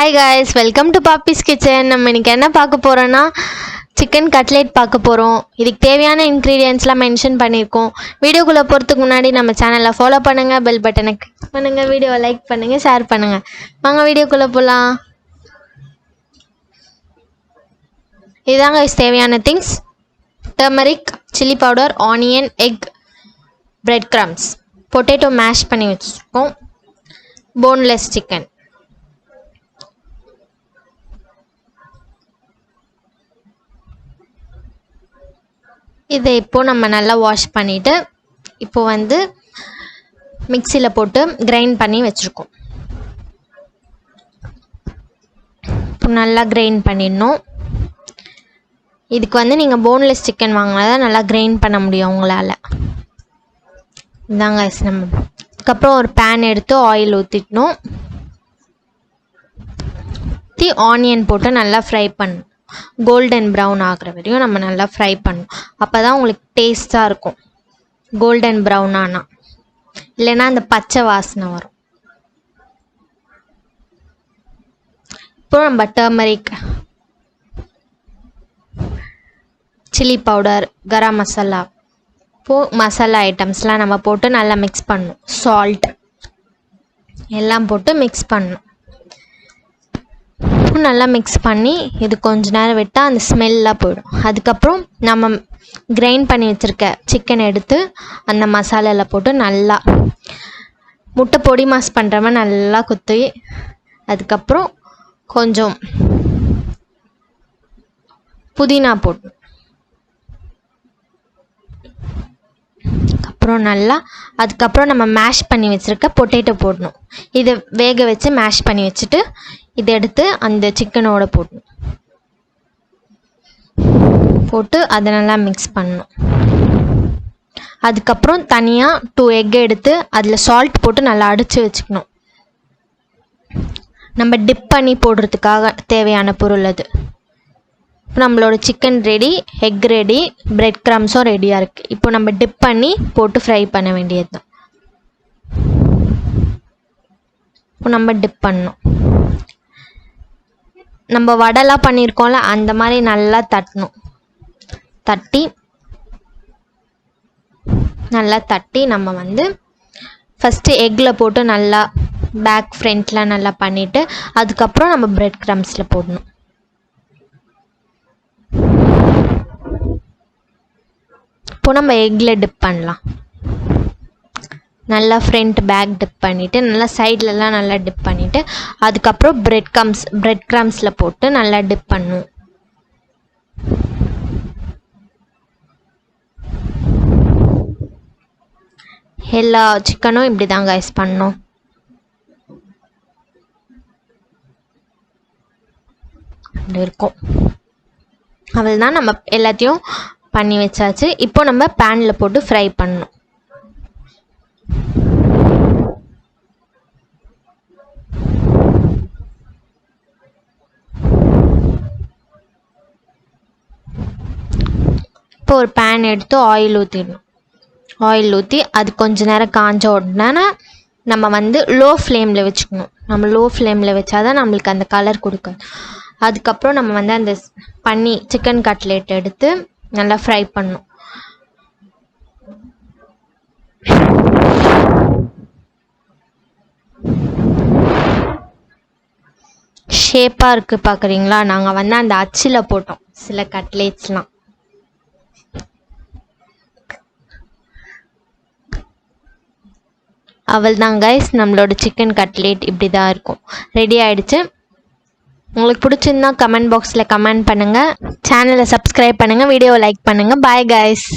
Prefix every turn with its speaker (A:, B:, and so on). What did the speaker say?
A: Hi guys, welcome to Papi's Kitchen. நம்ம இன்னைக்கு என்ன பார்க்க போறோம்னா chicken cutlet பார்க்க போறோம். இதுக்கு தேவையான ingredientsலாம் மென்ஷன் பண்ணிருக்கோம். வீடியோக்குள்ள போறதுக்கு முன்னாடி நம்ம சேனலை ஃபாலோ பண்ணுங்க, பெல் பட்டனை கிளிக் பண்ணுங்க, வீடியோவை லைக் பண்ணுங்க, ஷேர் பண்ணுங்க. வாங்க வீடியோக்குள்ள போலாம். இதாங்க guys தேவையான things: turmeric, chili powder, onion, egg, bread crumbs, potato mash பண்ணி வச்சிருக்கோம், boneless chicken. இதை இப்போ நம்ம நல்லா வாஷ் பண்ணிட்டு இப்போ வந்து மிக்ஸியில் போட்டு கிரைண்ட் பண்ணி வச்சுருக்கோம். இப்போ நல்லா கிரைண்ட் பண்ணிடணும். இதுக்கு வந்து நீங்கள் போன்லெஸ் சிக்கன் வாங்கினா தான் நல்லா கிரைண்ட் பண்ண முடியும் உங்களால். இதாங்க நம்ம அதுக்கப்புறம் ஒரு பேன் எடுத்து ஆயில் ஊற்றிக்கணும். ஊற்றி ஆனியன் போட்டு நல்லா ஃப்ரை பண்ணணும். கோல்டன் ப்ரௌன் ஆகிற வரையும் நம்ம நல்லா ஃப்ரை பண்ணணும். அப்போ தான் உங்களுக்கு டேஸ்ட்டாக இருக்கும். கோல்டன் ப்ரௌன் ஆனால் இல்லைன்னா அந்த பச்சை வாசனை வரும். இப்போ நம்ம turmeric, chilli powder, garam masala, masala ஐட்டம்ஸ்லாம் நம்ம போட்டு நல்லா மிக்ஸ் பண்ணணும். சால்ட் எல்லாம் போட்டு மிக்ஸ் பண்ணணும். நல்லா மிக்ஸ் பண்ணி இது கொஞ்ச நேரம் விட்டால் அந்த ஸ்மெல்லாம் போயிடும். அதுக்கப்புறம் நம்ம கிரைண்ட் பண்ணி வச்சுருக்க சிக்கன் எடுத்து அந்த மசாலாவில் போட்டு நல்லா முட்டை பொடி மாஸ் பண்ணுற மாதிரி நல்லா குத்தி, அதுக்கப்புறம் கொஞ்சம் புதினா போடணும். அப்புறம் நல்லா அதுக்கப்புறம் நம்ம மேஷ் பண்ணி வச்சுருக்க பொட்டேட்டோ போடணும். இதை வேக வச்சு மேஷ் பண்ணி வச்சுட்டு இதை எடுத்து அந்த சிக்கனோட போடணும். போட்டு அதை நல்லா மிக்ஸ் பண்ணணும். அதுக்கப்புறம் தனியாக 2 எக் எடுத்து அதில் சால்ட் போட்டு நல்லா அடித்து வச்சுக்கணும். நம்ம டிப் பண்ணி போடுறதுக்காக தேவையான பொருள் அது. இப்போ நம்மளோட chicken ready, egg ready, bread கிரம்ஸும் ரெடியாக இருக்குது. இப்போ நம்ம டிப் பண்ணி போட்டு ஃப்ரை பண்ண வேண்டியது தான். இப்போ நம்ம டிப் பண்ணணும். நம்ம வடைலாம் பண்ணியிருக்கோம்ல அந்த மாதிரி நல்லா தட்டணும். தட்டி நம்ம வந்து ஃபஸ்ட்டு எக்கில் போட்டு நல்லா பேக் ஃப்ரண்ட்லாம் நல்லா பண்ணிவிட்டு அதுக்கப்புறம் நம்ம பிரெட் கிரம்ஸில் போடணும். இப்போ நம்ம எக்கில் டிப் பண்ணலாம். நல்லா ஃப்ரண்ட் பேக் டிப் பண்ணிவிட்டு நல்லா சைட்லலாம் நல்லா டிப் பண்ணிவிட்டு அதுக்கப்புறம் பிரெட் க்ரம்ஸில் போட்டு நல்லா டிப் பண்ணணும். எல்லா சிக்கனும் இப்படி தான் கைஸ் பண்ணணும். அப்படி இருக்கும். அவள் தான் நம்ம எல்லாத்தையும் பண்ணி வச்சாச்சு. இப்போ நம்ம பேனில் போட்டு ஃப்ரை பண்ணணும். இப்போ ஒரு பேன் எடுத்து ஆயில் ஊற்றிடணும். ஆயில் ஊற்றி அது கொஞ்ச நேரம் காஞ்ச உடனே நம்ம வந்து லோ ஃப்ளேமில் வச்சுக்கணும். நம்ம லோ ஃப்ளேமில் வச்சாதான் நம்மளுக்கு அந்த கலர் கொடுக்கும். அதுக்கப்புறம் நம்ம வந்து அந்த சிக்கன் கட்லெட் எடுத்து நல்லா ஃப்ரை பண்ணணும். ஷேப்பாக இருக்குது பார்க்குறீங்களா? நாங்கள் வந்து அந்த அச்சில் போட்டோம் சில கட்லெட்ஸ்லாம். அவள் தான் கைஸ் நம்மளோட சிக்கன் கட்லெட் இப்படி தான் இருக்கும். ரெடி ஆகிடுச்சு. உங்களுக்கு பிடிச்சிருந்தா கமெண்ட் பாக்ஸில் கமெண்ட் பண்ணுங்கள், சேனலை சப்ஸ்கிரைப் பண்ணுங்கள், வீடியோவை லைக் பண்ணுங்கள். Bye guys.